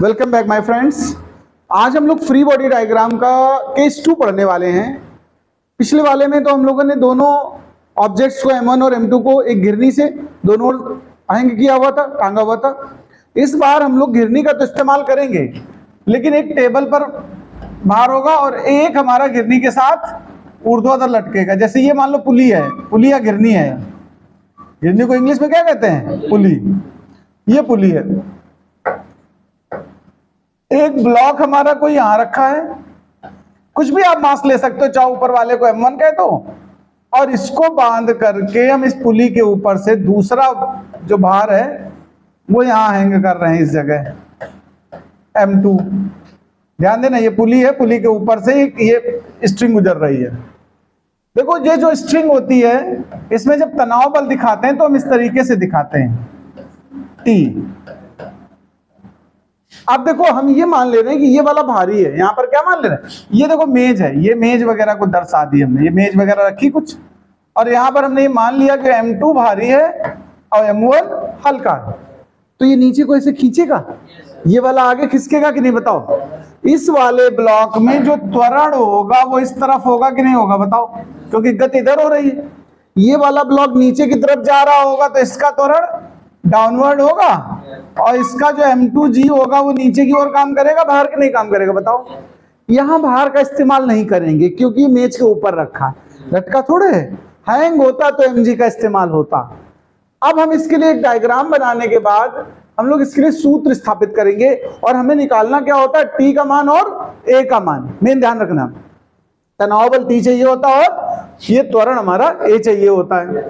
Welcome back my friends. आज हम लोग फ्री बॉडी डायग्राम का केस 2 पढ़ने वाले हैं। पिछले वाले में तो हम लोगों ने दोनों ऑब्जेक्ट्स को M1 और M2 को एक घिरनी से दोनों ओर हैंग किया हुआ था, टांगा हुआ था। इस बार हम लोग घिरनी का तो इस्तेमाल करेंगे, लेकिन एक टेबल पर भार होगा और एक हमारा घिरनी के साथ ऊर्ध्वाधर लटकेगा। जैसे ये मान लो पुली है, पुली या घिरनी है। घिरनी को इंग्लिश में क्या कहते हैं? पुली। ये पुली है। एक ब्लॉक हमारा कोई यहां रखा है, कुछ भी आप मास ले सकते हो, चाहे ऊपर वाले को M1 कह दो, और इसको बांध करके हम इस पुली के ऊपर से दूसरा जो भार है वो यहां हैंग कर रहे हैं, इस जगह M2। ध्यान देना, ये पुली है, पुली के ऊपर से ये स्ट्रिंग गुजर रही है। देखो, ये जो स्ट्रिंग होती है इसमें जब तनाव बल दिखाते हैं तो हम इस तरीके से दिखाते हैं, T। अब देखो, हम ये मान ले रहे हैं कि ये वाला भारी है। यहां पर क्या मान ले रहे हैं? ये देखो मेज है, ये मेज वगैरह को दर्शा दी हमने, ये मेज वगैरह रखी कुछ, और यहां पर हमने ये मान लिया कि M2 भारी है और M1 हल्का है। तो ये नीचे को ऐसे खींचेगा, ये वाला आगे खिसकेगा कि नहीं? बताओ। इस वाले ब्लॉक में जो त्वरण होगा वो इस तरफ होगा कि नहीं होगा? बताओ, क्योंकि गति इधर हो रही है। ये वाला ब्लॉक नीचे की तरफ जा रहा होगा तो इसका त्वरण डाउनवर्ड होगा, और इसका जो M2G होगा वो नीचे की ओर काम करेगा, बाहर के नहीं काम करेगा? बताओ। यहां बाहर का इस्तेमाल नहीं करेंगे क्योंकि मेज के ऊपर रखा, लटका थोड़े है। हैंग होता तो MG का इस्तेमाल होता। अब हम इसके लिए एक डायग्राम बनाने के बाद हम लोग इसके लिए सूत्र स्थापित करेंगे, और हमें निकालना क्या होता है? T का मान और A का मान। मेन ध्यान रखना, तनाव बल T चाहिए होता है और ये त्वरण हमारा A चाहिए होता है।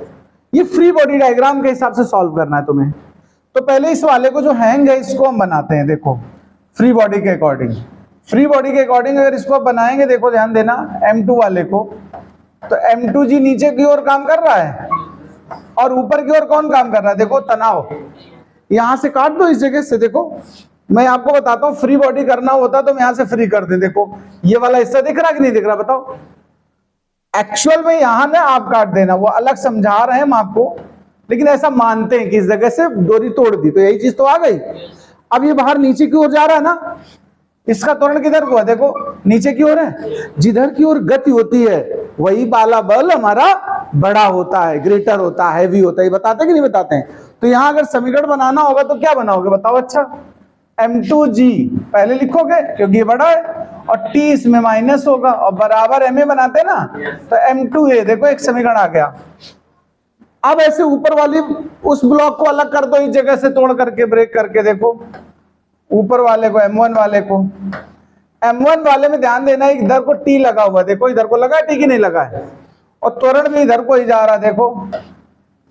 ये फ्री बॉडी डायग्राम के हिसाब से सॉल्व करना है तुम्हें। तो पहले इस वाले को जो हैंग है इसको हम बनाते हैं। देखो, फ्री बॉडी के अकॉर्डिंग, फ्री बॉडी के अकॉर्डिंग अगर इसको बनाएंगे, देखो ध्यान देना, M2 वाले को, तो M2G नीचे की ओर काम कर रहा है और ऊपर की ओर कौन काम कर रहा है? देखो, तनाव। यहां से काट दो इस जगह से। देखो, मैं आपको बताता हूं, फ्री बॉडी करना होता तो मैं यहां से फ्री कर दे। देखो, ये वाला हिस्सा दिख रहा कि नहीं दिख रहा? बताओ। एक्चुअल में यहां ना आप काट देना, वो अलग समझा रहे हैं हम आपको, लेकिन ऐसा मानते हैं कि इस जगह से डोरी तोड़ दी तो यही चीज तो आ गई। अब ये बाहर नीचे की ओर जा रहा है ना, इसका त्वरण किधर को है? देखो, नीचे की ओर है। जिधर की ओर गति होती है वही वाला बल हमारा बड़ा होता है, ग्रेटर होता है, हैवी होता है। बताते कि नहीं बताते हैं? तो यहां अगर समीकरण बनाना होगा तो क्या बनाओगे? बताओ। अच्छा, M2G पहले लिखोगे क्योंकि ये बड़ा है, और T इसमें माइनस होगा, और बराबर MA बनाते ना, तो M2A। देखो, एक समीकरण आ गया। अब ऐसे ऊपर वाली उस ब्लॉक को अलग कर दो, इस जगह से तोड़ करके, ब्रेक करके। देखो, ऊपर वाले को, M1 वाले को, M1 वाले में ध्यान देना, इधर को T लगा हुआ। देखो, इधर को लगा T की नहीं लगा है, और त्वरण भी इधर को ही जा रहा है। देखो,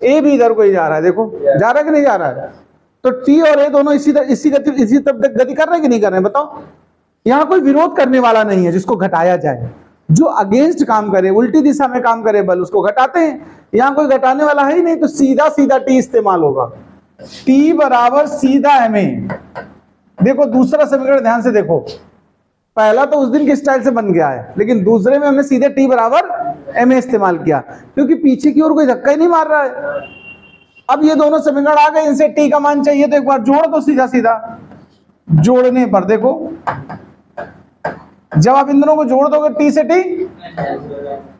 A भी इधर को ही जा रहा है। देखो, जा रहा है कि नहीं जा रहा है? तो T और A दोनों इसी तरफ गति कर रहे हैं कि नहीं कर रहे हैं? बताओ। यहां कोई विरोध करने वाला नहीं है जिसको घटाया जाए। जो अगेंस्ट काम करे, उल्टी दिशा में काम करे बल, उसको घटाते हैं। यहां कोई घटाने वाला है ही नहीं, तो सीधा सीधा T इस्तेमाल होगा। T बराबर सीधा MA। देखो, दूसरा समीकरण ध्यान से देखो, पहला तो उस दिन के स्टाइल से बन गया है, लेकिन दूसरे में हमने सीधे T बराबर MA इस्तेमाल किया, क्योंकि पीछे की ओर कोई धक्का ही नहीं मार रहा है। अब ये दोनों समीकरण आ गए, इनसे T का मान चाहिए तो एक बार जोड़ दो सीधा सीधा। जोड़ने पर देखो, जब आप इन दोनों को जोड़ दोगे T से T,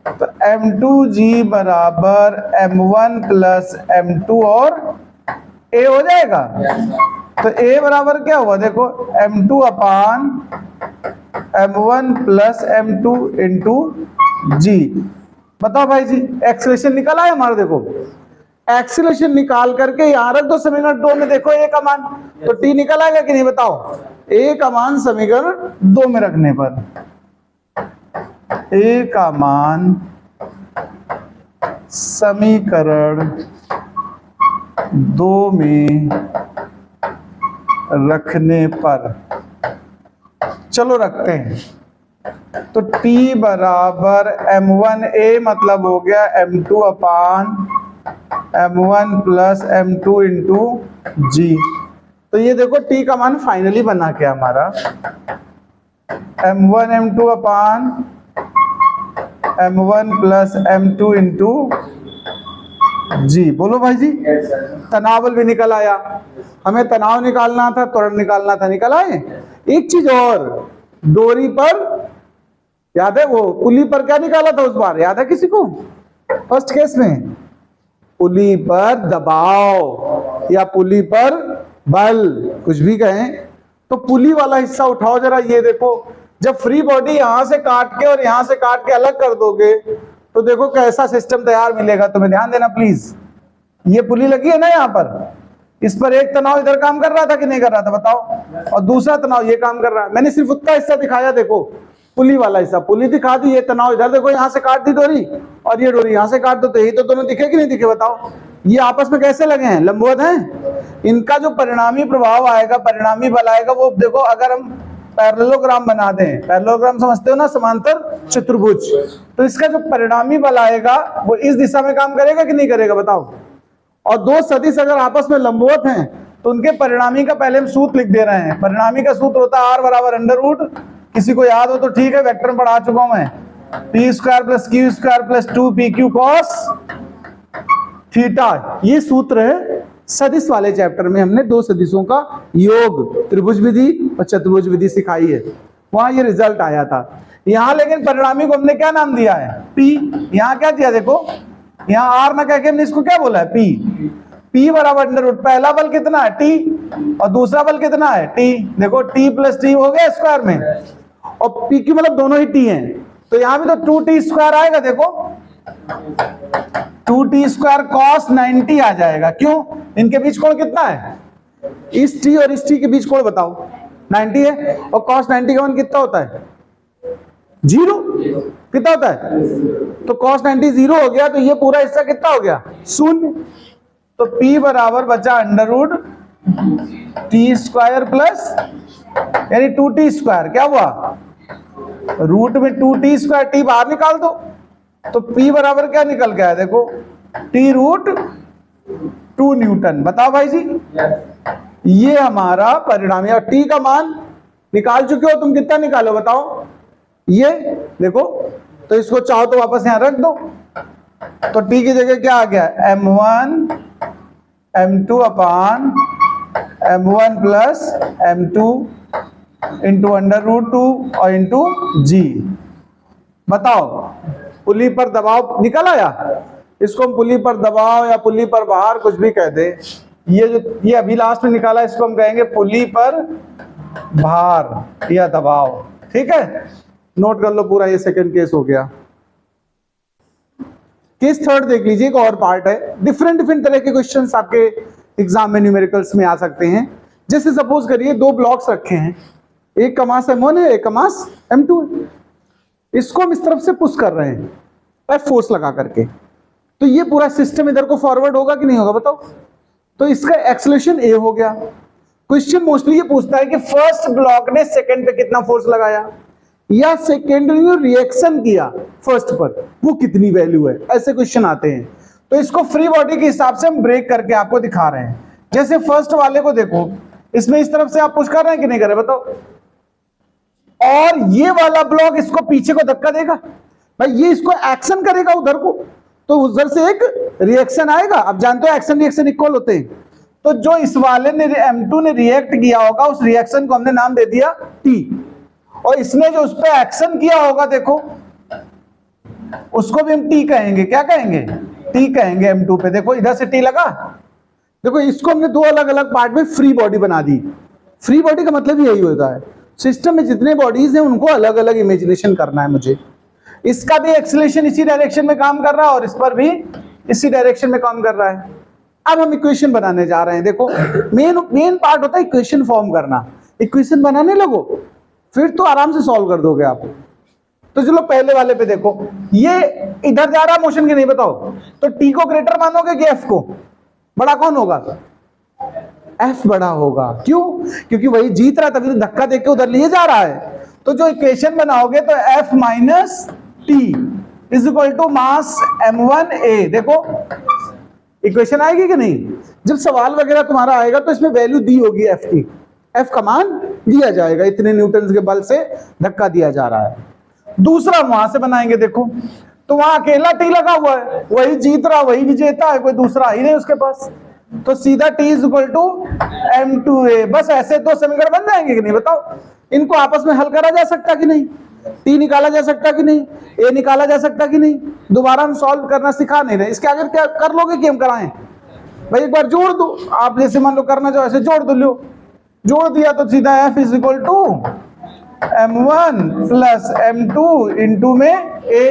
तो M2G बराबर M1 प्लस M2 और A हो जाएगा। तो A बराबर क्या हुआ? देखो, M2 upon M1 plus M2 into G। बताओ भाई जी, एक्सीलरेशन निकला है हमारा। देखो, एक्सीलरेशन निकाल करके यहां रख दो समीकरण 2 में। देखो, A का मान, तो T निकल आएगा कि नहीं? बताओ। A का मान समीकरण 2 में रखने पर, A का मान समीकरण 2 में रखने पर, चलो रखते हैं। तो T बराबर M1A मतलब हो गया M2 upon M1 plus M2 into G। तो ये देखो, T का मान फाइनली बना क्या हमारा? M1 M2 upon M1 plus M2 into जी बोलो भाई जी। तनाव बल भी निकल आया। हमें तनाव निकालना था, त्वरण निकालना था, निकल आए। एक चीज और, डोरी पर याद है वो पुली पर क्या निकाला था उस बार, याद है किसी को? फर्स्ट केस में पुली पर दबाव या पुली पर बल, कुछ भी कहें। तो पुली वाला हिस्सा उठाओ जरा, ये देखो। जब फ्री बॉडी यहां से काट के और यहां से काट के अलग कर दोगे तो देखो कैसा सिस्टम तैयार मिलेगा तुम्हें, ध्यान देना प्लीज। ये पुली लगी है ना यहाँ पर, इस पर एक तनाव इधर काम कर रहा था कि नहीं कर रहा था बताओ, और दूसरा तनाव ये काम कर रहा है। मैंने सिर्फ उतना हिस्सा दिखाया, देखो पुली वाला हिस्सा, पुली दिखा दी, ये तनाव इधर देखो यहाँ से काट दी डोरी, और ये डोरी यहाँ से काट दो, तो यही तो दोनों दिखे कि नहीं दिखे बताओ? ये आपस में कैसे लगे हैं, लंबवत हैं। इनका जो परिणामी प्रभाव आएगा, परिणामी बल आएगा, वो देखो अगर हम पैरेललोग्राम बना दें, पैरेललोग्राम समझते हो ना, समांतर चतुर्भुज, तो इसका जो परिणामी बल आएगा वो इस दिशा में काम करेगा कि नहीं करेगा बताओ? और दो सदिश अगर आपस में लंबवत हैं तो उनके परिणामी का पहले हम सूत्र लिख दे रहे हैं। परिणामी का सूत्र होता है R बराबर अंडर रूट, किसी को याद हो तो ठीक है, वेक्टर में पढ़ा चुका हूं मैं, p square plus q square plus 2pq cos theta. ये सूत्र है सदिश वाले चैप्टर में, हमने दो सदिशों का योग, त्रिभुज विधि और चतुर्भुज विधि सिखाई है, वहां ये रिजल्ट आया था। यहां लेकिन परिणामी को हमने क्या नाम दिया है, p। यहां क्या दिया देखो, यहाँ R ना कह के हमने इसको क्या बोला है, p बराबर अंडर रूट, पहला बल कितना है t और दूसरा बल कितना है t, देखो t प्लस t हो गया स्क्वायर में, और p की मतलब दोनों ही t हैं, तो यहां भी तो 2t स्क्वायर आएगा, देखो 2t स्क्वायर cos 90 आ जाएगा। क्यों? इनके बीच कोण कितना है, इस t और इस t के बीच कोण बताओ 90 है, और cos 90 का मान कितना होता है, 0, कितना होता है, तो cos 90 0 हो गया, तो ये पूरा हिस्सा कितना हो गया, 0। तो p बराबर बचा under root t square plus यानी 2t स्क्वायर, क्या हुआ, रूट में 2t स्क्वायर, t बाहर निकाल दो, तो p बराबर क्या निकल गया देखो, t रूट 2 न्यूटन। बताओ भाई जी, ये हमारा परिणाम है। और t का मान निकाल चुके हो तुम, कितना निकालो बताओ, ये देखो, तो इसको चाहो तो वापस यहां रख दो, तो t की जगह क्या आ गया, m1 m2 upon m1 plus m2 into under root 2 और इंटू g। बताओ पुली पर दबाव निकल आया, इसको हम पुली पर दबाव या पुली पर भार कुछ भी कह दे। ये अभी लास्ट में निकाला, इसको हम कहेंगे पुली पर भार या दबाव, ठीक है, नोट कर लो पूरा। ये सेकंड केस हो गया। केस थर्ड देख लीजिए, एक और पार्ट है। डिफरेंट तरह के क्वेश्चंस आपके एग्जाम में न्यूमेरिकल्स में आ सकते हैं। जैसे सपोज करिए दो ब्लॉक्स रखे हैं, एक का मास m1 है, एक का मास m2 है। इसको हम इस तरफ से पुश कर रहे हैं F फोर्स लगा करके, तो ये पूरा सिस्टम इधर को फॉरवर्ड होगा कि नहीं होगा बताओ? तो इसका एक्सेलरेशन a हो गया। क्वेश्चन मोस्टली ये पूछता है कि फर्स्ट ब्लॉक ने सेकंड पे कितना फोर्स लगाया, या सेकेंड ने रिएक्शन किया फर्स्ट पर, वो कितनी वैल्यू है, ऐसे क्वेश्चन आते हैं। तो इसको फ्री बॉडी के हिसाब से हम ब्रेक करके आपको दिखा रहे हैं। जैसे फर्स्ट वाले को देखो, इसमें इस तरफ से आप पुश कर रहे हैं कि नहीं कर रहे बताओ, और ये वाला ब्लॉक इसको पीछे को धक्का देगा भाई, ये इसको एक्शन करेगा उधर को, तो उधर से एक रिएक्शन आएगा। अब जानते हो एक्शन रिएक्शन इक्वल होते हैं, तो जो इस वाले ने m2 ने रिएक्ट किया होगा, उस रिएक्शन को हमने नाम दे दिया T, और इसने जो उस पर एक्शन किया होगा देखो, उसको भी हम T कहेंगे। क्या कहेंगे, T कहेंगे m2 पे। देखो इधर से T लगा, देखो इसको हमने दो अलग अलग पार्ट में फ्री बॉडी बना दी। फ्री बॉडी का मतलब यही होता है, सिस्टम में जितने बॉडीज हैं उनको अलग अलग इमेजिनेशन करना है मुझे। इसका भी एक्सेलरेशन इसी डायरेक्शन में काम कर रहा है और इस पर भी इसी डायरेक्शन में काम कर रहा है। अब हम इक्वेशन बनाने जा रहे हैं। देखो मेन पार्ट होता है इक्वेशन फॉर्म करना। इक्वेशन बनाने लगो फिर तो आराम से सॉल्व कर दोगे आप। तो चलो पहले वाले पे देखो, ये इधर जा रहा मोशन के नहीं बताओ, तो टी को ग्रेटर मानोगे कि एफ को? बड़ा कौन होगा? एफ बड़ा होगा। क्यों? क्योंकि वही जीत रहा, तभी तो धक्का देके उधर लिए जा रहा है। तो जो इक्वेशन बनाओगे तो F minus T is equal to mass m1a। देखो इक्वेशन आएगी कि नहीं? जब सवाल वगैरह तुम्हारा आएगा तो इसमें वैल्यू दी होगी एफ की, एफ का मान दिया जाएगा, इतने न्यूटन के बल से धक्का दिया जा रहा है। दूसरा वहां से बनाएंगे। देखो तो वहां अकेला टी लगा हुआ है, वही जीत रहा, वही विजेता है, कोई दूसरा ही नहीं उसके पास। तो सीधा T is equal to M2A। बस ऐसे तो समीकरण बन जाएंगे कि नहीं बताओ? इनको आपस में हल करा जा सकता कि नहीं? T निकाला जा सकता कि नहीं? A निकाला जा सकता कि नहीं? दोबारा हम सॉल्व करना सिखा नहीं रहे, इसके आगे क्या कर लोगे कि हम कराएं? भाई एक बार जोड़ दो, आप जैसे मान लो करना चाहो ऐसे जोड़ दो, लो जोड़ दिया तो सीधा F is equal to M1 plus M2 into में A।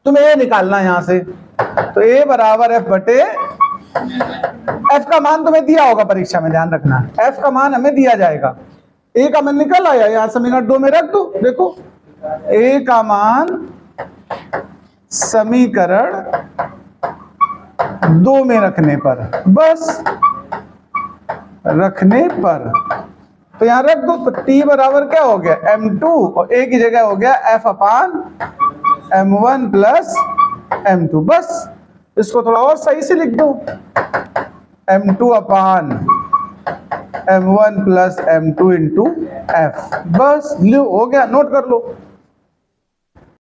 तुम्हें A निकालना है यहां से, तो A बराबर F बटे, F का मान तुम्हें दिया होगा परीक्षा में, ध्यान रखना F का मान हमें दिया जाएगा। A का मान निकल आया, यहां समीकरण 2 में रख दो। देखो A का मान समीकरण 2 में रखने पर, बस रखने पर, तो यहां रख दो। तो T बराबर क्या हो गया M2 और A की जगह हो गया F अपान M1 प्लस M2। बस इसको थोड़ा और सही से लिख दो, M2 upon M1 plus M2 into F। बस लो, हो गया, नोट कर लो।